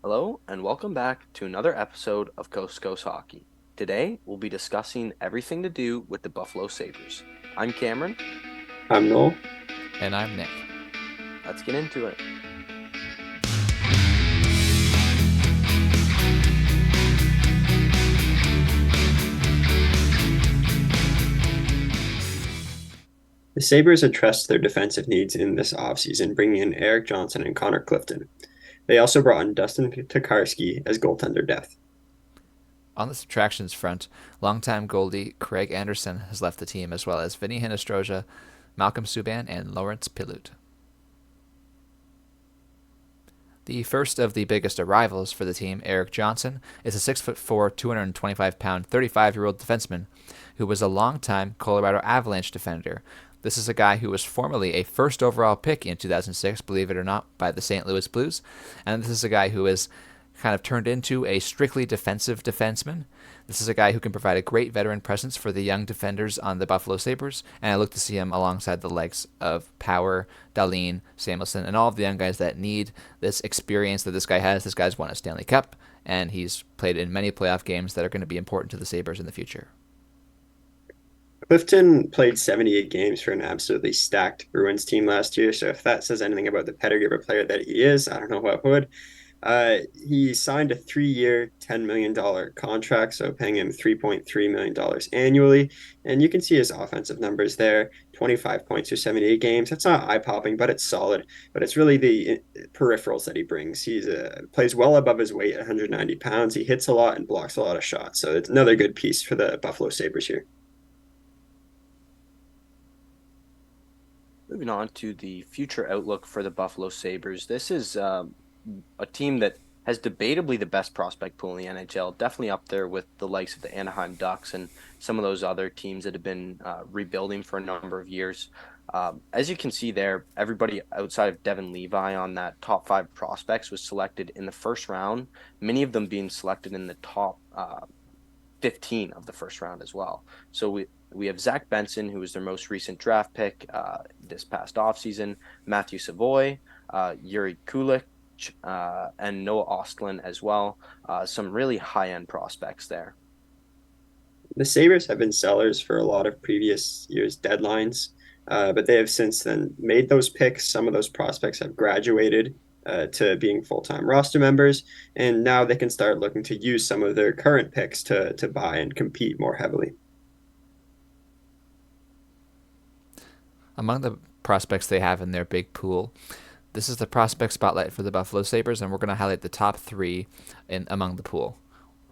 Hello, and welcome back to another episode of Coast to Coast Hockey. Today, we'll be discussing everything to do with the Buffalo Sabres. I'm Cameron. I'm Noel. And I'm Nick. Let's get into it. The Sabres addressed their defensive needs in this offseason, bringing in Erik Johnson and Connor Clifton. They also brought in Dustin Tokarski as goaltender depth. On the subtractions front, longtime goalie Craig Anderson has left the team, as well as Vinny Hinostroza, Malcolm Subban, and Lawrence Pilut. The first of the biggest arrivals for the team, Erik Johnson, is a 6'4", 225-pound, 35-year-old defenseman who was a longtime Colorado Avalanche defender. This is a guy who was formerly a first overall pick in 2006, believe it or not, by the St. Louis Blues. And this is a guy who is kind of turned into a strictly defensive defenseman. This is a guy who can provide a great veteran presence for the young defenders on the Buffalo Sabres, and I look to see him alongside the likes of Power, Dahlin, Samuelsson, and all of the young guys that need this experience that this guy has. This guy's won a Stanley Cup, and he's played in many playoff games that are going to be important to the Sabres in the future. Clifton played 78 games for an absolutely stacked Bruins team last year, so if that says anything about the pedigree of a player that he is, I don't know what would. He signed a 3-year, $10 million contract, so paying him $3.3 million annually. And you can see his offensive numbers there, 25 points through 78 games. That's not eye-popping, but it's solid. But it's really the peripherals that he brings. He plays well above his weight at 190 pounds. He hits a lot and blocks a lot of shots. So it's another good piece for the Buffalo Sabres here. Moving on to the future outlook for the Buffalo Sabres. This is a team that has debatably the best prospect pool in the NHL, definitely up there with the likes of the Anaheim Ducks and some of those other teams that have been rebuilding for a number of years. As you can see there, everybody outside of Devin Levi on that top 5 prospects was selected in the first round, many of them being selected in the top 15 of the first round as well. So we have Zach Benson, who was their most recent draft pick this past offseason, Matthew Savoy, Yuri Kulich, and Noah Ostlund as well. Some really high-end prospects there. The Sabres have been sellers for a lot of previous years' deadlines, but they have since then made those picks. Some of those prospects have graduated to being full-time roster members, and now they can start looking to use some of their current picks to buy and compete more heavily. Among the prospects they have in their big pool, this is the prospect spotlight for the Buffalo Sabres, and we're going to highlight the top 3 among the pool.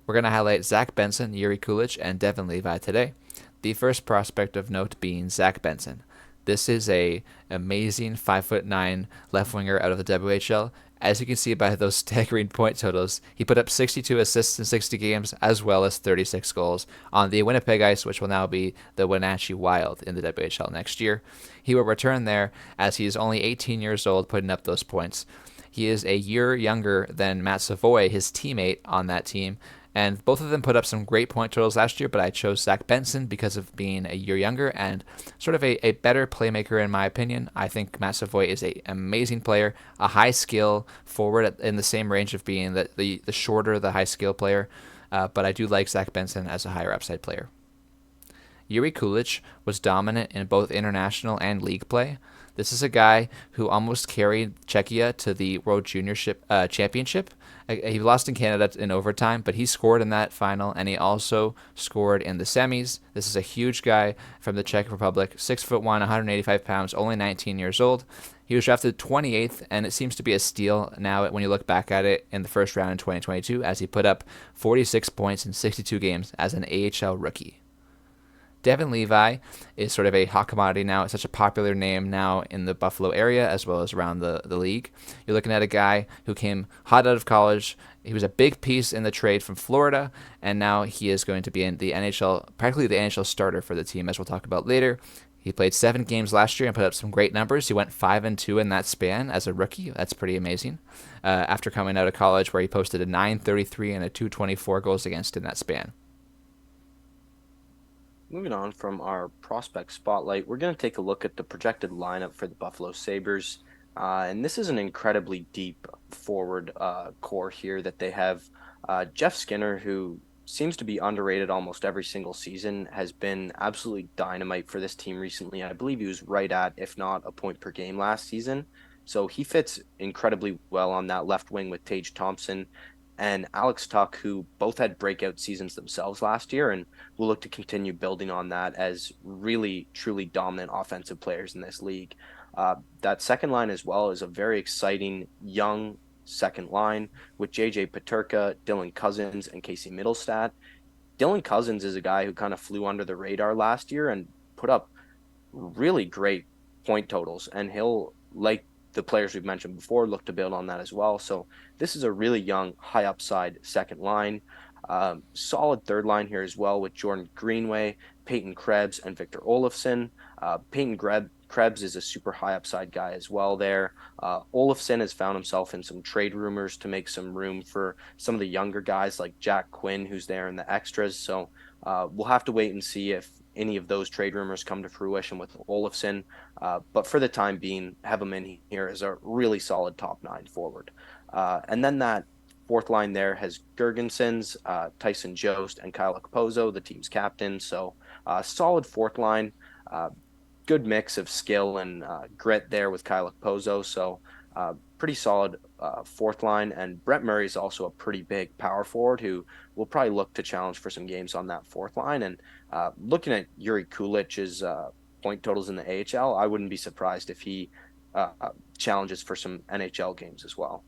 We're going to highlight Zach Benson, Yuri Kulich, and Devin Levi today. The first prospect of note being Zach Benson. This is a amazing 5'9" left winger out of the WHL. As you can see by those staggering point totals, he put up 62 assists in 60 games as well as 36 goals on the Winnipeg Ice, which will now be the Wenatchee Wild in the WHL next year. He will return there as he is only 18 years old, putting up those points. He is a year younger than Matt Savoy, his teammate on that team, and both of them put up some great point totals last year, but I chose Zach Benson because of being a year younger and sort of a better playmaker in my opinion. I think Matt Savoy is an amazing player, a high skill forward in the same range of being the shorter, the high skill player, but I do like Zach Benson as a higher upside player. Yuri Kulich was dominant in both international and league play. This is a guy who almost carried Czechia to the World Championship. He lost in Canada in overtime, but he scored in that final, and he also scored in the semis. This is a huge guy from the Czech Republic, 6'1", 185 pounds, only 19 years old. He was drafted 28th, and it seems to be a steal now when you look back at it in the first round in 2022, as he put up 46 points in 62 games as an AHL rookie. Devin Levi is sort of a hot commodity now. It's such a popular name now in the Buffalo area as well as around the league. You're looking at a guy who came hot out of college. He was a big piece in the trade from Florida, and now he is going to be in the NHL, practically the NHL starter for the team, as we'll talk about later. He played 7 games last year and put up some great numbers. He went 5-2 in that span as a rookie. That's pretty amazing. After coming out of college, where he posted a 933 and a 224 goals against in that span. Moving on from our prospect spotlight, we're going to take a look at the projected lineup for the Buffalo Sabres. And this is an incredibly deep forward core here that they have. Jeff Skinner, who seems to be underrated almost every single season, has been absolutely dynamite for this team recently. I believe he was right at, if not a point per game last season. So he fits incredibly well on that left wing with Tage Thompson and Alex Tuck, who both had breakout seasons themselves last year and will look to continue building on that as really, truly dominant offensive players in this league. That second line as well is a very exciting young second line with JJ Paterka, Dylan Cousins, and Casey Middlestat. Dylan Cousins is a guy who kind of flew under the radar last year and put up really great point totals, and he'll, like the players we've mentioned before, look to build on that as well. So this is a really young, high upside second line. Solid third line here as well with Jordan Greenway, Peyton Krebs, and Victor Olofsson. Krebs is a super high upside guy as well there. Olofsson has found himself in some trade rumors to make some room for some of the younger guys like Jack Quinn, who's there in the extras. So we'll have to wait and see if any of those trade rumors come to fruition with Olofsson. But for the time being, have him in here as a really solid top nine forward. And then that fourth line there has Gergensons, Tyson Jost, and Kyle Okposo, the team's captain. So solid fourth line. Good mix of skill and grit there with Kyle Okposo. So pretty solid fourth line. And Brett Murray is also a pretty big power forward who will probably look to challenge for some games on that fourth line. And looking at Yuri Kulich's point totals in the AHL, I wouldn't be surprised if he challenges for some NHL games as well.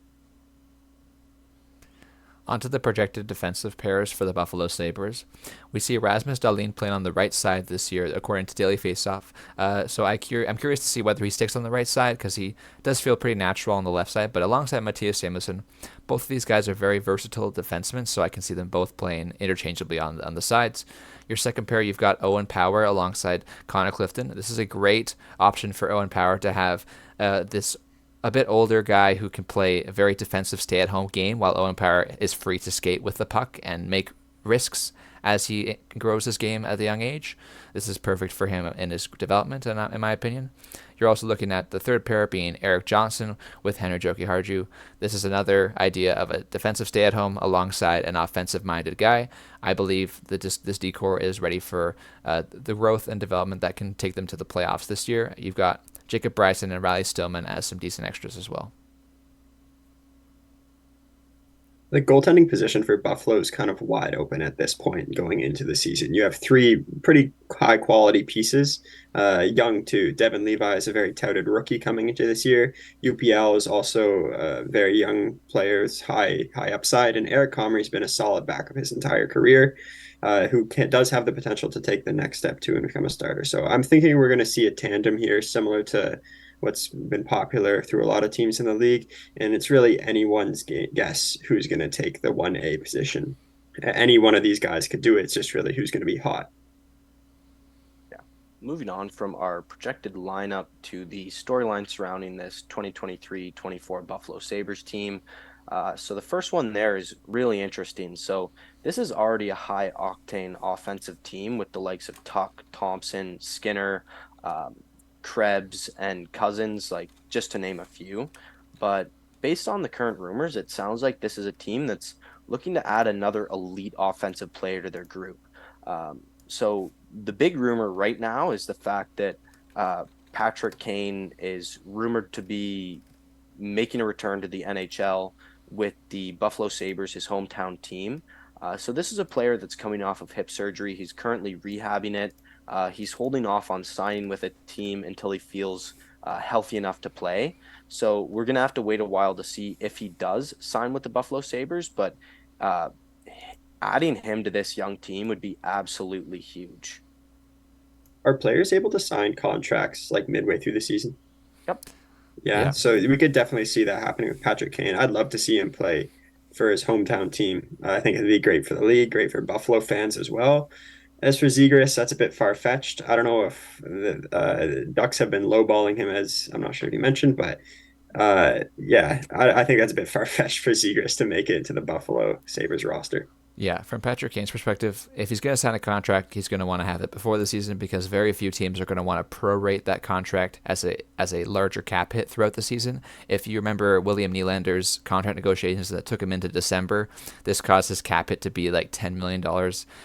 Onto the projected defensive pairs for the Buffalo Sabres. We see Rasmus Dahlin playing on the right side this year, according to Daily Faceoff. I'm curious to see whether he sticks on the right side because he does feel pretty natural on the left side. But alongside Matthias Samuelsson, both of these guys are very versatile defensemen, so I can see them both playing interchangeably on the sides. Your second pair, you've got Owen Power alongside Connor Clifton. This is a great option for Owen Power to have this a bit older guy who can play a very defensive stay-at-home game while Owen Power is free to skate with the puck and make risks as he grows his game at a young age. This is perfect for him in his development, in my opinion. You're also looking at the third pair being Eric Johnson with Henry Jokiharju. This is another idea of a defensive stay-at-home alongside an offensive-minded guy. I believe that this decor is ready for the growth and development that can take them to the playoffs this year. You've got Jacob Bryson and Riley Stillman as some decent extras as well. The goaltending position for Buffalo is kind of wide open at this point going into the season. You have three pretty high quality pieces. Young too. Devin Levi is a very touted rookie coming into this year. UPL is also a very young player, high upside, and Eric Comrie's been a solid backup his entire career. Does have the potential to take the next step too and become a starter. So I'm thinking we're going to see a tandem here, similar to what's been popular through a lot of teams in the league. And it's really anyone's guess who's going to take the 1A position. Any one of these guys could do it. It's just really who's going to be hot. Yeah. Moving on from our projected lineup to the storyline surrounding this 2023-24 Buffalo Sabres team. So the first one there is really interesting. So this is already a high octane offensive team with the likes of Tuck, Thompson, Skinner, Krebs, and Cousins, like just to name a few. But based on the current rumors, it sounds like this is a team that's looking to add another elite offensive player to their group. So the big rumor right now is the fact that Patrick Kane is rumored to be making a return to the NHL with the Buffalo Sabres, his hometown team. So this is a player that's coming off of hip surgery. He's currently rehabbing it. He's holding off on signing with a team until he feels healthy enough to play. So we're going to have to wait a while to see if he does sign with the Buffalo Sabres. But uh, adding him to this young team would be absolutely huge. Are players able to sign contracts like midway through the season? Yep. Yeah, Yeah. so we could definitely see that happening with Patrick Kane. I'd love to see him play for his hometown team. I think it'd be great for the league, great for Buffalo fans as well. As for Zegras, that's a bit far-fetched. I don't know if the Ducks have been lowballing him, as I'm not sure if you mentioned, but yeah, I think that's a bit far-fetched for Zegras to make it into the Buffalo Sabres roster. Yeah, from Patrick Kane's perspective, if he's going to sign a contract, he's going to want to have it before the season because very few teams are going to want to prorate that contract as a larger cap hit throughout the season. If you remember William Nylander's contract negotiations that took him into December, this caused his cap hit to be like $10 million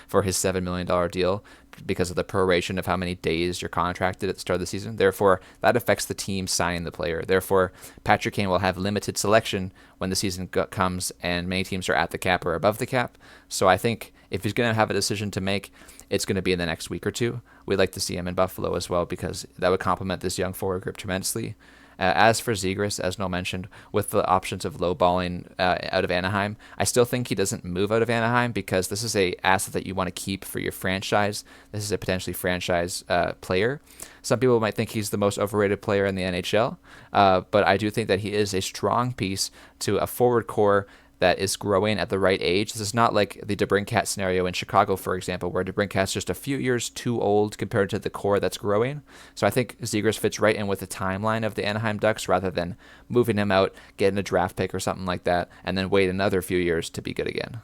for his $7 million deal because of the proration of how many days you're contracted at the start of the season. Therefore, that affects the team signing the player. Therefore, Patrick Kane will have limited selection when the season comes and many teams are at the cap or above the cap. So I think if he's going to have a decision to make, it's going to be in the next week or two. We'd like to see him in Buffalo as well because that would complement this young forward group tremendously. As for Zegras, as Noel mentioned, with the options of lowballing out of Anaheim, I still think he doesn't move out of Anaheim because this is a asset that you want to keep for your franchise. This is a potentially franchise player. Some people might think he's the most overrated player in the NHL, but I do think that he is a strong piece to a forward core that is growing at the right age. This is not like the DeBrincat scenario in Chicago, for example, where DeBrincat's just a few years too old compared to the core that's growing. So I think Zegras fits right in with the timeline of the Anaheim Ducks rather than moving him out, getting a draft pick or something like that, and then wait another few years to be good again.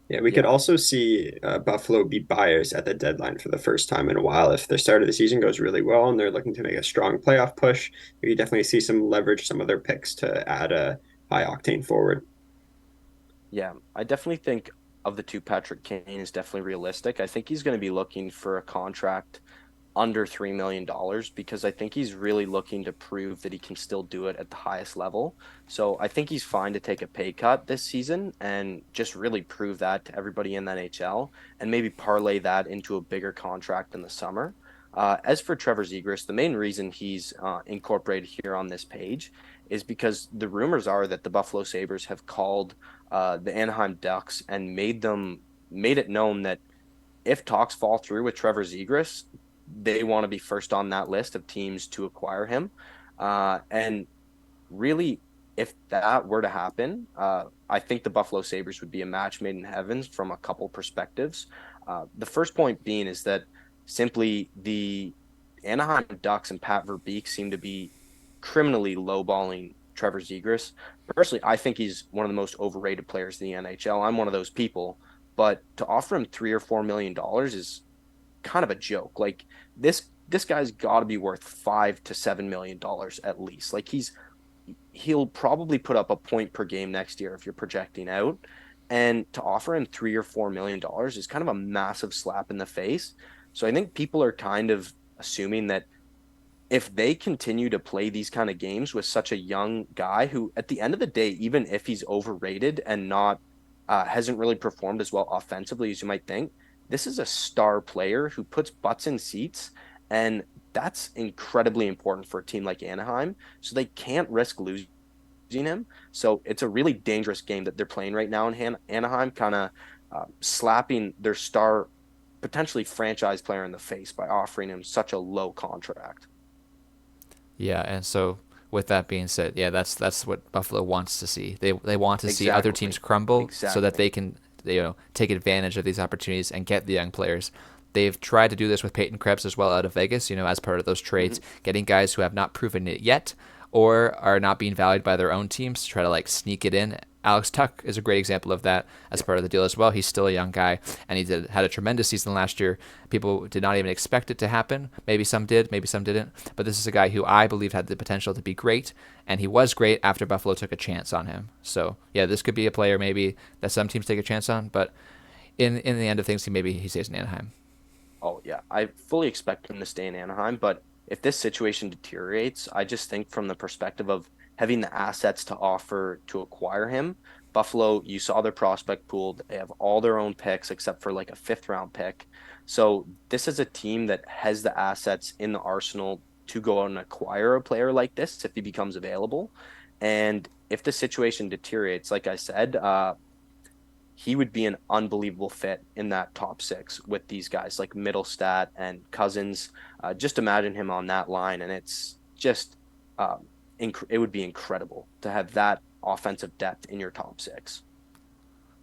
Yeah, we could also see Buffalo be buyers at the deadline for the first time in a while. If the start of the season goes really well and they're looking to make a strong playoff push, we definitely see some leverage some of their picks to add a high octane forward. Yeah, I definitely think of the two, Patrick Kane is definitely realistic. I think he's going to be looking for a contract under $3 million because I think he's really looking to prove that he can still do it at the highest level. So I think he's fine to take a pay cut this season and just really prove that to everybody in the NHL and maybe parlay that into a bigger contract in the summer. As for Trevor Zegras, the main reason he's incorporated here on this page is because the rumors are that the Buffalo Sabres have called the Anaheim Ducks and made it known that if talks fall through with Trevor Zegras, they want to be first on that list of teams to acquire him. And really, if that were to happen, I think the Buffalo Sabres would be a match made in heaven from a couple perspectives. The first point being is that simply the Anaheim Ducks and Pat Verbeek seem to be criminally lowballing Trevor Zegras. Personally, I think he's one of the most overrated players in the NHL. I'm one of those people, but to offer him $3 or $4 million is kind of a joke. Like this guy's got to be worth $5 to $7 million at least. Like he'll probably put up a point per game next year if you're projecting out. And to offer him $3 or $4 million is kind of a massive slap in the face. So I think people are kind of assuming that if they continue to play these kind of games with such a young guy who, at the end of the day, even if he's overrated and not hasn't really performed as well offensively as you might think, this is a star player who puts butts in seats, and that's incredibly important for a team like Anaheim. So they can't risk losing him. So it's a really dangerous game that they're playing right now in Anaheim, kind of slapping their star, potentially franchise player in the face by offering him such a low contract. Yeah, and so with that being said, yeah, that's what Buffalo wants to see. They want to see other teams Exactly. crumble so that Exactly. they can take advantage of these opportunities and get the young players. They've tried to do this with Peyton Krebs as well out of Vegas, as part of those trades, Hmm. getting guys who have not proven it yet or are not being valued by their own teams to try to like sneak it in. Alex Tuck is a great example of that as Yeah. part of the deal as well. He's still a young guy, and had a tremendous season last year. People did not even expect it to happen. Maybe some did, maybe some didn't. But this is a guy who I believe had the potential to be great, and he was great after Buffalo took a chance on him. So yeah, this could be a player maybe that some teams take a chance on, but in the end of things, he stays in Anaheim. Oh, yeah. I fully expect him to stay in Anaheim, but if this situation deteriorates, I just think from the perspective of having the assets to offer to acquire him, Buffalo, you saw their prospect pool. They have all their own picks except for like a fifth round pick. So this is a team that has the assets in the arsenal to go out and acquire a player like this if he becomes available. And if the situation deteriorates, like I said, he would be an unbelievable fit in that top six with these guys like Middlestat and Cousins. Just imagine him on that line, and it's just it would be incredible to have that offensive depth in your top six.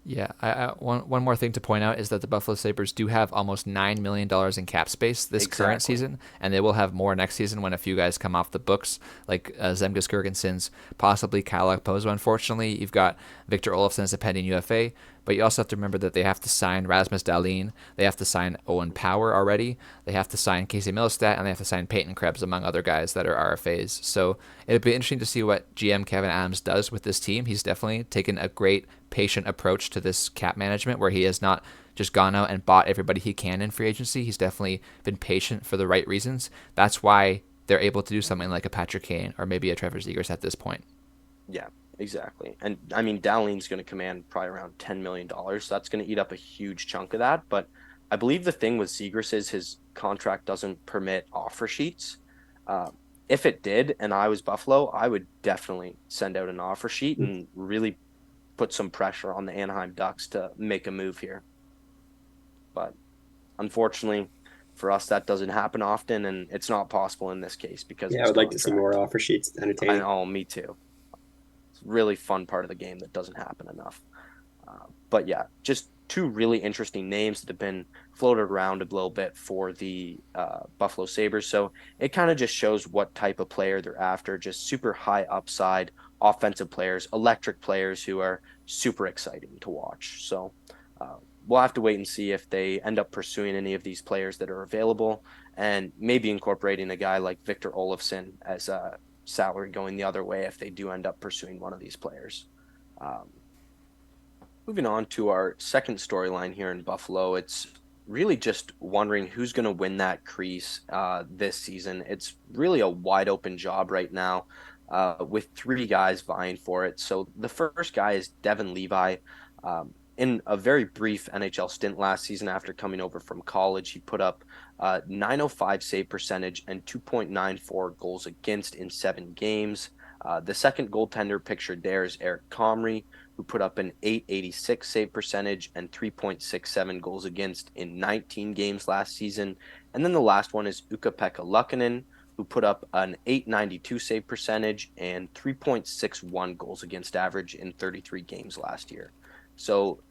Yeah, one more thing to point out is that the Buffalo Sabres do have almost $9 million in cap space this current Exactly. season, and they will have more next season when a few guys come off the books, like Zemgus Girgensons, possibly Kyle Okposo. Unfortunately, you've got Victor Olofsson as a pending UFA, But you also have to remember that they have to sign Rasmus Dahlin, they have to sign Owen Power already, they have to sign Casey Middlestat, and they have to sign Peyton Krebs, among other guys that are RFAs. So it'd be interesting to see what GM Kevin Adams does with this team. He's definitely taken a great patient approach to this cap management, where he has not just gone out and bought everybody he can in free agency. He's definitely been patient for the right reasons. That's why they're able to do something like a Patrick Kane or maybe a Trevor Zegras at this point. Yeah, exactly. And I mean, Dahlin's going to command probably around $10 million. So that's going to eat up a huge chunk of that. But I believe the thing with Zegras is his contract doesn't permit offer sheets. Uh, if it did and I was Buffalo, I would definitely send out an offer sheet and really put some pressure on the Anaheim Ducks to make a move here. But unfortunately for us, that doesn't happen often, and it's not possible in this case because of Yeah, I his would like to see more contract. offer sheets. It's I entertaining. know, me too. It's a really fun part of the game that doesn't happen enough. But yeah, just two really interesting names that have been floated around a little bit for the Buffalo Sabres. So it kind of just shows what type of player they're after. Just super high upside offensive players, electric players who are super exciting to watch. So uh, we'll have to wait and see if they end up pursuing any of these players that are available and maybe incorporating a guy like Victor Olofsson as a salary going the other way if they do end up pursuing one of these players. Um, Moving on to our second storyline here in Buffalo, it's really just wondering who's going to win that crease this season. It's really a wide open job right now with three guys vying for it. So the first guy is Devin Levi. In a very brief NHL stint last season after coming over from college, he put up 905 save percentage and 2.94 goals against in 7 games. The second goaltender pictured there is Eric Comrie, who put up an 886 save percentage and 3.67 goals against in 19 games last season. And then the last one is Ukko-Pekka Luukkonen, who put up an 892 save percentage and 3.61 goals against average in 33 games last year. So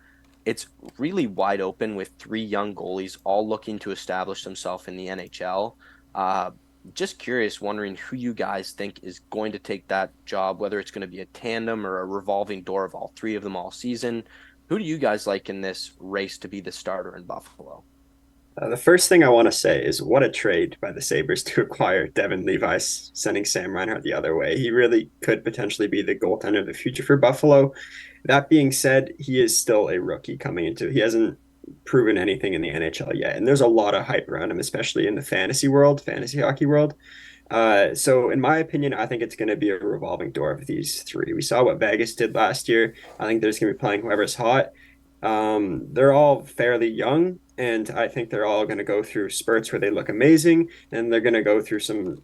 it's really wide open with three young goalies all looking to establish themselves in the NHL. Uh, just curious, wondering who you guys think is going to take that job, whether it's going to be a tandem or a revolving door of all three of them all season. Who do you guys like in this race to be the starter in Buffalo? The first thing I want to say is what a trade by the Sabres to acquire Devin Levi, sending Sam Reinhart the other way. He really could potentially be the goaltender of the future for Buffalo. That being said, he is still a rookie coming into. He hasn't proven anything in the NHL yet, and there's a lot of hype around him, especially in the fantasy world, fantasy hockey world. So in my opinion, I think it's going to be a revolving door of these three. We saw what Vegas did last year. I think there's going to be playing whoever's hot. They're all fairly young, and I think they're all going to go through spurts where they look amazing, and they're going to go through some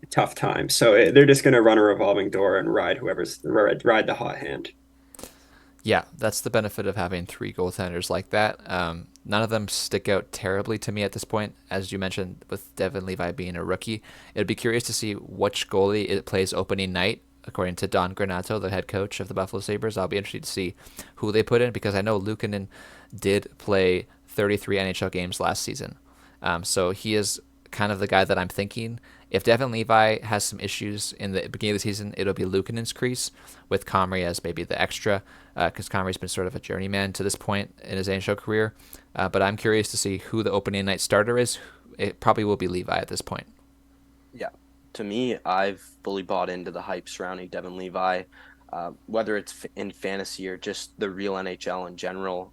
tough times. So they're just going to run a revolving door and ride the hot hand. Yeah, that's the benefit of having three goaltenders like that. None of them stick out terribly to me at this point, as you mentioned, with Devin Levi being a rookie. It'd be curious to see which goalie it plays opening night, according to Don Granato, the head coach of the Buffalo Sabres. I'll be interested to see who they put in because I know Luukkonen did play 33 NHL games last season. So he is kind of the guy that I'm thinking. If Devin Levi has some issues in the beginning of the season, it'll be Luukkonen's crease with Comrie as maybe the extra, because Comrie's been sort of a journeyman to this point in his NHL career. But I'm curious to see who the opening night starter is. It probably will be Levi at this point. Yeah, to me, I've fully bought into the hype surrounding Devin Levi, whether it's in fantasy or just the real NHL in general.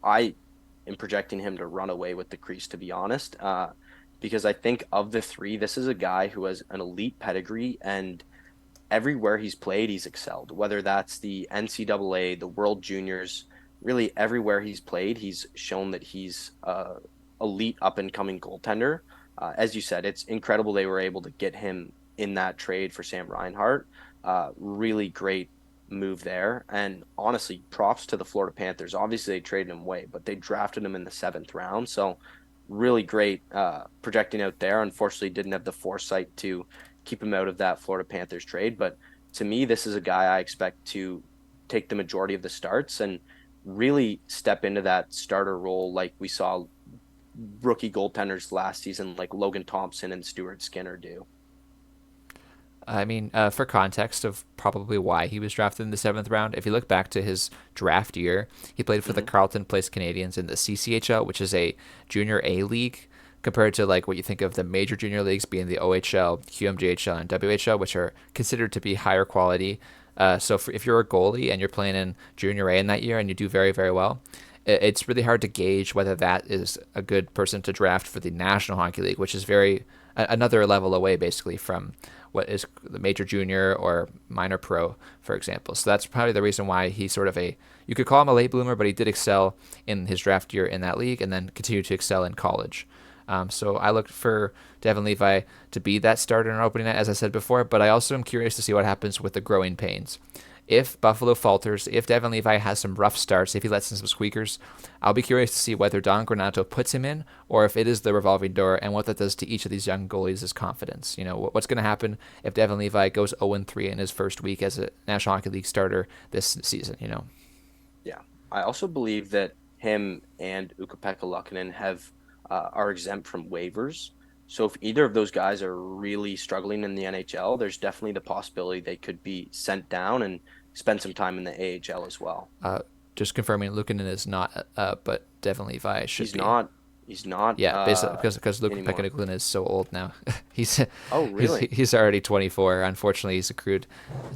I am projecting him to run away with the crease, to be honest, because I think of the three, this is a guy who has an elite pedigree and everywhere he's played, he's excelled, whether that's the NCAA, the World Juniors, really everywhere he's played, he's shown that he's elite up and coming goaltender. As you said, it's incredible they were able to get him in that trade for Sam Reinhart. Really great move there. And honestly, props to the Florida Panthers. Obviously, they traded him away, but they drafted him in the seventh round. So really great projecting out there. Unfortunately, didn't have the foresight to keep him out of that Florida Panthers trade. But to me, this is a guy I expect to take the majority of the starts and really step into that starter role like we saw rookie goaltenders last season, like Logan Thompson and Stuart Skinner do. I mean, for context of probably why he was drafted in the seventh round, if you look back to his draft year, he played for the Hmm. Carleton Place Canadians in the CCHL, which is a junior A league, compared to like what you think of the major junior leagues being the OHL, QMJHL, and WHL, which are considered to be higher quality. So if you're a goalie and you're playing in junior A in that year and you do very, very well, it's really hard to gauge whether that is a good person to draft for the National Hockey League, which is another level away basically from what is the major junior or minor pro, for example. So that's probably the reason why he's sort of you could call him a late bloomer, but he did excel in his draft year in that league and then continue to excel in college. So I looked for Devin Levi to be that starter in opening night, as I said before, but I also am curious to see what happens with the growing pains. If Buffalo falters, if Devin Levi has some rough starts, if he lets in some squeakers, I'll be curious to see whether Don Granato puts him in or if it is the revolving door and what that does to each of these young goalies' confidence. You know, what's going to happen if Devin Levi goes 0-3 in his first week as a National Hockey League starter this season, you know? Yeah. I also believe that him and Ukko-Pekka Luukkonen are exempt from waivers. So if either of those guys are really struggling in the NHL, there's definitely the possibility they could be sent down and spend some time in the AHL as well. Uh, just confirming, Luukkonen is not, but Devin Levi should He's be. not. He's not Yeah, basically because Luke anymore. Pekka is so old now. he's Oh, he's really? he's already 24. Unfortunately, he's accrued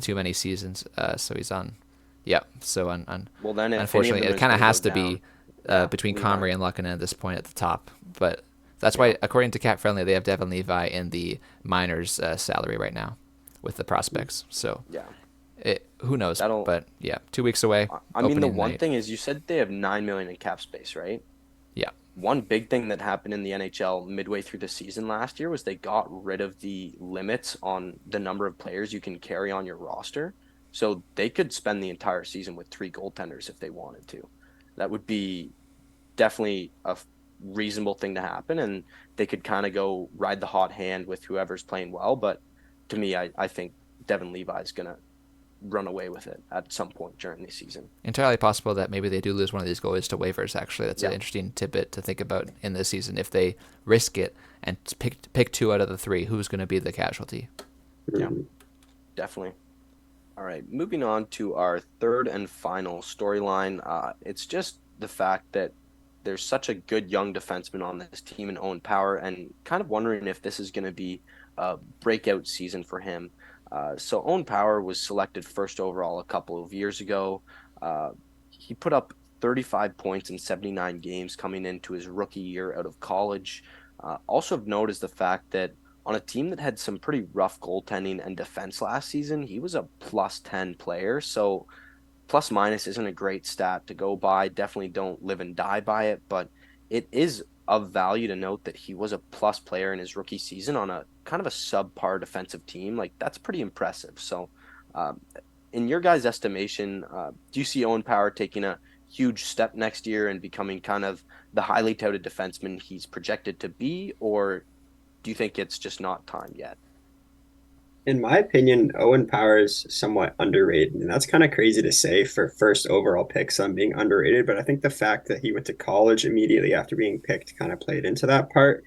too many seasons, so he's on. Yeah, so Well, then if any of unfortunately, them it is kind going of to go has to down, be yeah, between Levi. Comrie and Luckinen at this point at the top. But that's Yeah. why, according to Cap Friendly, they have Devin Levi in the minors salary right now with the prospects. So Yeah. who knows? That'll. But yeah, 2 weeks away, I mean, the opening one night. thing is, you said they have 9 million in cap space, right? Yeah, One big thing that happened in the NHL midway through the season last year was they got rid of the limits on the number of players you can carry on your roster. So they could spend the entire season with three goaltenders if they wanted to. That would be definitely a reasonable thing to happen, and they could kind of go ride the hot hand with whoever's playing well. But to me, I think Devin Levi is going to run away with it at some point during the season. entirely possible that maybe they do lose one of these goalies to waivers. Actually, that's an Yeah, interesting tidbit to think about in this season. If they risk it and pick two out of the three, who's going to be the casualty? yeah, Mhm. definitely. All right, moving on to our third and final storyline. It's just the fact that there's such a good young defenseman on this team in Owen Power, and kind of wondering if this is going to be a breakout season for him. So Owen Power was selected first overall a couple of years ago. Uh, he put up 35 points in 79 games coming into his rookie year out of college. Also of note is the fact that on a team that had some pretty rough goaltending and defense last season, he was a plus 10 player. So plus minus isn't a great stat to go by. Definitely don't live and die by it, but it is of value to note that he was a plus player in his rookie season on a kind of a subpar defensive team. Like, that's pretty impressive. So, um, in your guys' estimation, do you see Owen Power taking a huge step next year and becoming kind of the highly touted defenseman he's projected to be, or do you think it's just not time yet? In my opinion, Owen Power is somewhat underrated, and that's kind of crazy to say for first overall picks on being underrated. But I think the fact that he went to college immediately after being picked kind of played into that part.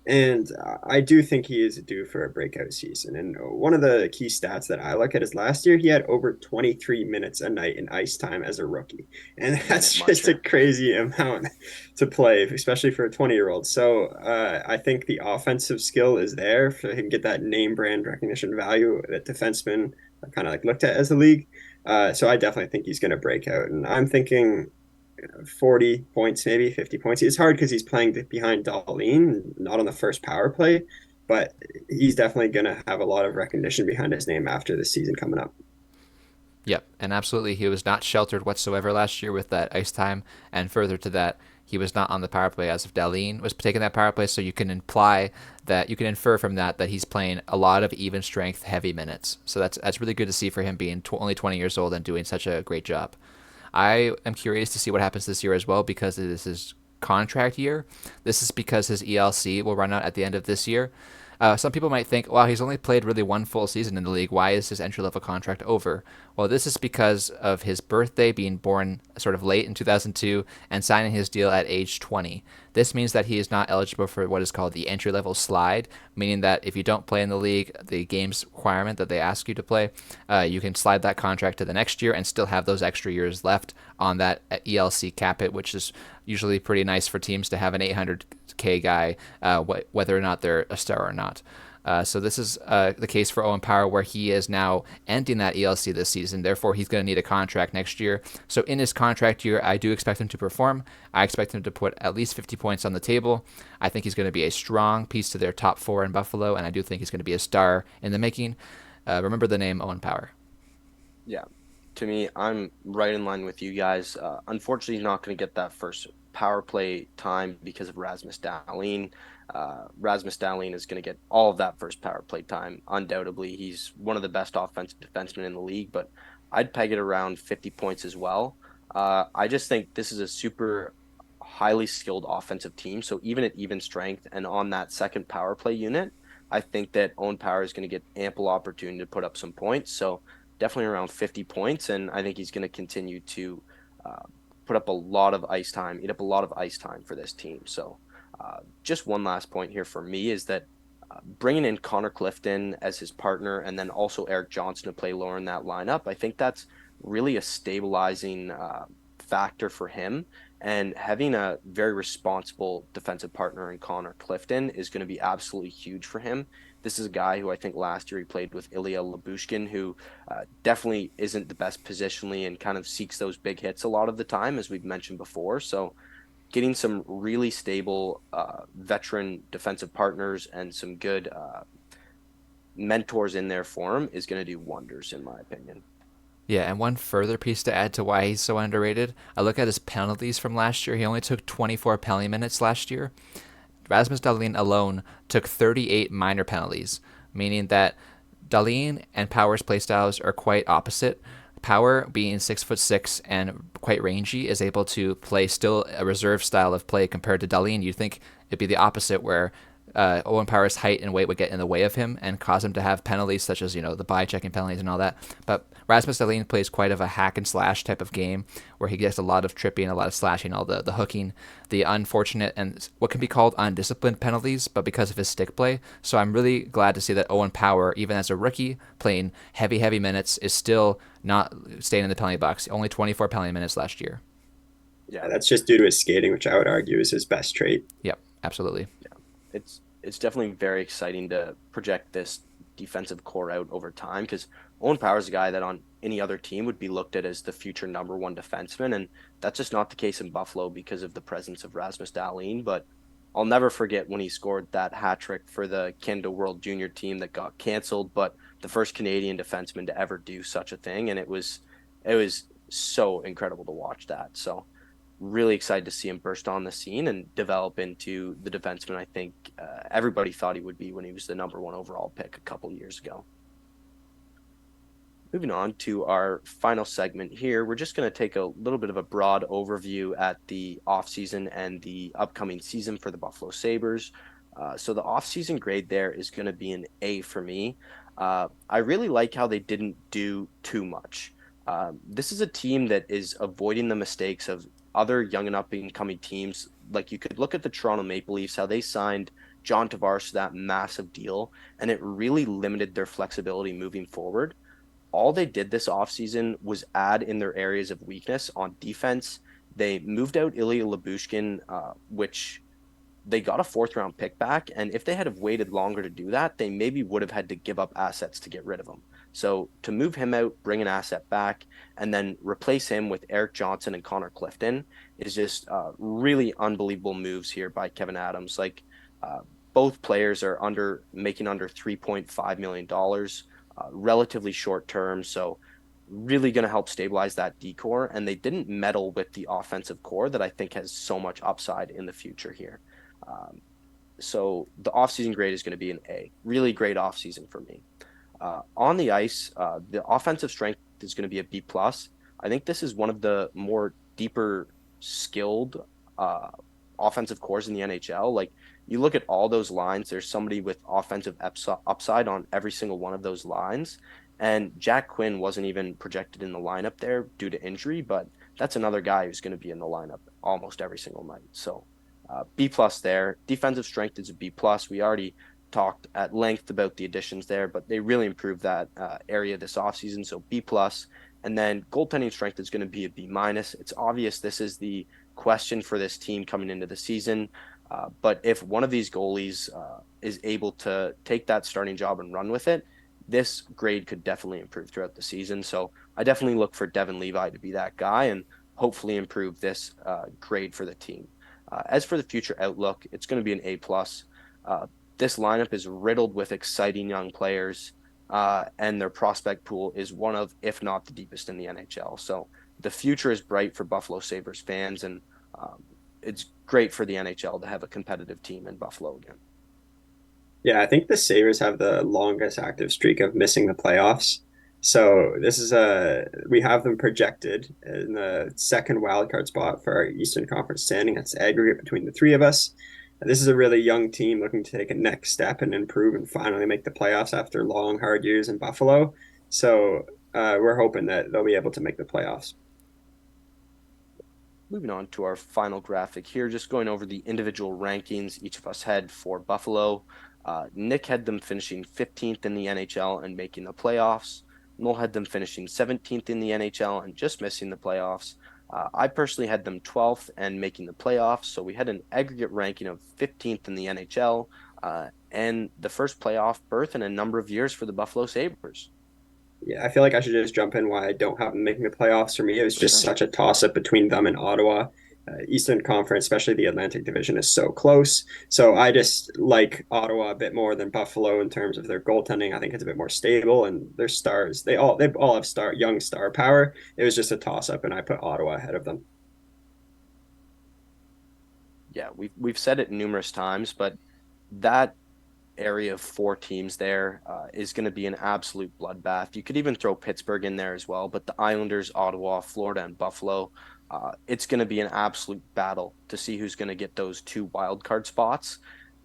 And I do think he is due for a breakout season. And one of the key stats that I look at is last year he had over 23 minutes a night in ice time as a rookie. And Minute that's just a muncher. crazy amount to play, especially for a 20-year-old. So I think the offensive skill is there for him to get that name brand recognition value that defensemen are kind of like looked at as a league. So I definitely think he's going to break out. And I'm thinking 40 points, maybe 50 points. It's hard because he's playing behind Darlene, not on the first power play, but he's definitely going to have a lot of recognition behind his name after the season coming up. Yep, and absolutely, he was not sheltered whatsoever last year with that ice time. And further to that, he was not on the power play as if Dahlin was taking that power play. So you can infer from that he's playing a lot of even strength, heavy minutes. So that's really good to see for him being only 20 years old and doing such a great job. I am curious to see what happens this year as well because this is contract year. This is because his ELC will run out at the end of this year. Some people might think, wow, he's only played really one full season in the league. Why is his entry level contract over? Well, this is because of his birthday being born sort of late in 2002 and signing his deal at age 20. This means that he is not eligible for what is called the entry level slide, meaning that if you don't play in the league, the game's requirement that they ask you to play, you can slide that contract to the next year and still have those extra years left on that ELC cap hit, which is usually pretty nice for teams to have an 800K guy, whether or not they're a star or not. So this is the case for Owen Power, where he is now ending that ELC this season. Therefore, he's going to need a contract next year. So in his contract year, I do expect him to perform. I expect him to put at least 50 points on the table. I think he's going to be a strong piece to their top four in Buffalo, and I do think he's going to be a star in the making. Remember the name Owen Power. Yeah, to me, I'm right in line with you guys. Unfortunately, he's not going to get that first power play time because of Rasmus Dahlin. Rasmus Dahlin is going to get all of that first power play time. Undoubtedly, he's one of the best offensive defensemen in the league, but I'd peg it around 50 points as well. I just think this is a super highly skilled offensive team. So even at even strength and on that second power play unit, I think that Owen Power is going to get ample opportunity to put up some points. So definitely around 50 points, and I think he's going to continue to uh, put up a lot of ice time, eat up a lot of ice time for this team. So just one last point here for me is that bringing in Connor Clifton as his partner and then also Eric Johnson to play lower in that lineup, I think that's really a stabilizing factor for him. And having a very responsible defensive partner in Connor Clifton is going to be absolutely huge for him. This is a guy who I think last year he played with Ilya Labushkin, who definitely isn't the best positionally and kind of seeks those big hits a lot of the time, as we've mentioned before. So getting some really stable veteran defensive partners and some good mentors in there for him is going to do wonders, in my opinion. Yeah, and one further piece to add to why he's so underrated, I look at his penalties from last year. He only took 24 penalty minutes last year. Rasmus Dahlin alone took 38 minor penalties, meaning that Dahlin and Power's playstyles are quite opposite. Power, being 6'6" and quite rangy, is able to play still a reserve style of play compared to Dahlin. You'd think it'd be the opposite, where Owen Power's height and weight would get in the way of him and cause him to have penalties such as, the by checking penalties and all that. But Rasmus Dahlin plays quite of a hack and slash type of game where he gets a lot of tripping, a lot of slashing, all the hooking, the unfortunate and what can be called undisciplined penalties, but because of his stick play. So I'm really glad to see that Owen Power, even as a rookie, playing heavy minutes, is still not staying in the penalty box. Only 24 penalty minutes last year. Yeah, that's just due to his skating, which I would argue is his best trait. Yep, absolutely. Yeah, it's definitely very exciting to project this defensive core out over time because Owen Power is a guy that on any other team would be looked at as the future number one defenseman, and that's just not the case in Buffalo because of the presence of Rasmus Dahlin. But I'll never forget when he scored that hat trick for the Canada World Junior team that got canceled, but the first Canadian defenseman to ever do such a thing, and it was so incredible to watch that. So really excited to see him burst on the scene and develop into the defenseman I think everybody thought he would be when he was the number one overall pick a couple years ago. Moving on to our final segment here, we're just going to take a little bit of a broad overview at the offseason and the upcoming season for the Buffalo Sabres. So the offseason grade there is going to be an A for me. I really like how they didn't do too much. This is a team that is avoiding the mistakes of other young and up and coming teams. Like you could look at the Toronto Maple Leafs, how they signed John Tavares to that massive deal, and it really limited their flexibility moving forward. All they did this offseason was add in their areas of weakness on defense. They moved out Ilya Labushkin, which they got a fourth round pick back. And if they had have waited longer to do that, they maybe would have had to give up assets to get rid of him. So to move him out, bring an asset back, and then replace him with Eric Johnson and Connor Clifton is just really unbelievable moves here by Kevin Adams. Like both players are making under $3.5 million, relatively short term. So really going to help stabilize that decor. And they didn't meddle with the offensive core that I think has so much upside in the future here. So the offseason grade is going to be an A. Really great offseason for me. On the ice, the offensive strength is going to be a B plus. I think this is one of the more deeper skilled offensive cores in the NHL. Like you look at all those lines, there's somebody with offensive upside on every single one of those lines. And Jack Quinn wasn't even projected in the lineup there due to injury, but that's another guy who's going to be in the lineup almost every single night. So B plus there. Defensive strength is a B plus. We already talked at length about the additions there, but they really improved that area this offseason. So B plus. And then goaltending strength is going to be a B minus. It's obvious this is the question for this team coming into the season. But if one of these goalies is able to take that starting job and run with it, this grade could definitely improve throughout the season. So I definitely look for Devin Levi to be that guy and hopefully improve this grade for the team. As for the future outlook, it's going to be an A plus. This lineup is riddled with exciting young players, and their prospect pool is one of, if not the deepest in the NHL. So the future is bright for Buffalo Sabres fans, and it's great for the NHL to have a competitive team in Buffalo again. Yeah, I think the Sabres have the longest active streak of missing the playoffs. So this is we have them projected in the second wildcard spot for our Eastern Conference standing. That's aggregate between the three of us. And this is a really young team looking to take a next step and improve and finally make the playoffs after long, hard years in Buffalo. So we're hoping that they'll be able to make the playoffs. Moving on to our final graphic here, just going over the individual rankings each of us had for Buffalo. Nick had them finishing 15th in the NHL and making the playoffs. Noel had them finishing 17th in the NHL and just missing the playoffs. I personally had them 12th and making the playoffs. So we had an aggregate ranking of 15th in the NHL and the first playoff berth in a number of years for the Buffalo Sabres. Yeah, I feel like I should just jump in why I don't have them making the playoffs. For me, it was For just sure. such a toss up between them and Ottawa. Eastern Conference, especially the Atlantic Division, is so close. So I just like Ottawa a bit more than Buffalo in terms of their goaltending. I think it's a bit more stable and their stars. They all have young star power. It was just a toss up, and I put Ottawa ahead of them. Yeah, we've said it numerous times, but that area of four teams there is going to be an absolute bloodbath. You could even throw Pittsburgh in there as well, but the Islanders, Ottawa, Florida, and Buffalo, it's going to be an absolute battle to see who's going to get those two wild card spots.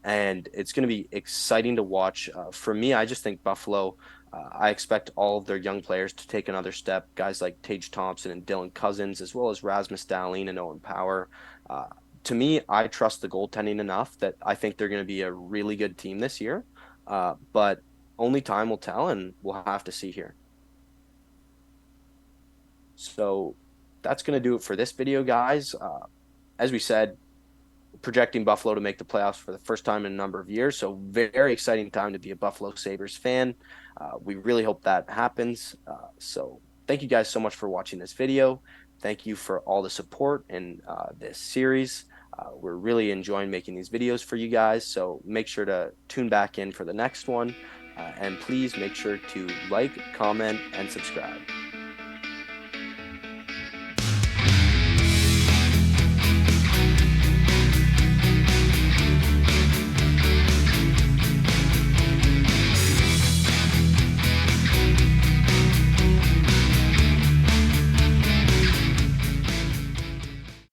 And it's going to be exciting to watch. For me, I just think Buffalo, I expect all of their young players to take another step. Guys like Tage Thompson and Dylan Cousins, as well as Rasmus Dahlin and Owen Power. Uh, to me, I trust the goaltending enough that I think they're going to be a really good team this year. But only time will tell, and we'll have to see here. So that's going to do it for this video, guys. As we said, projecting Buffalo to make the playoffs for the first time in a number of years. So very exciting time to be a Buffalo Sabres fan. We really hope that happens. So thank you guys so much for watching this video. Thank you for all the support in this series. We're really enjoying making these videos for you guys. So make sure to tune back in for the next one. And please make sure to like, comment, and subscribe.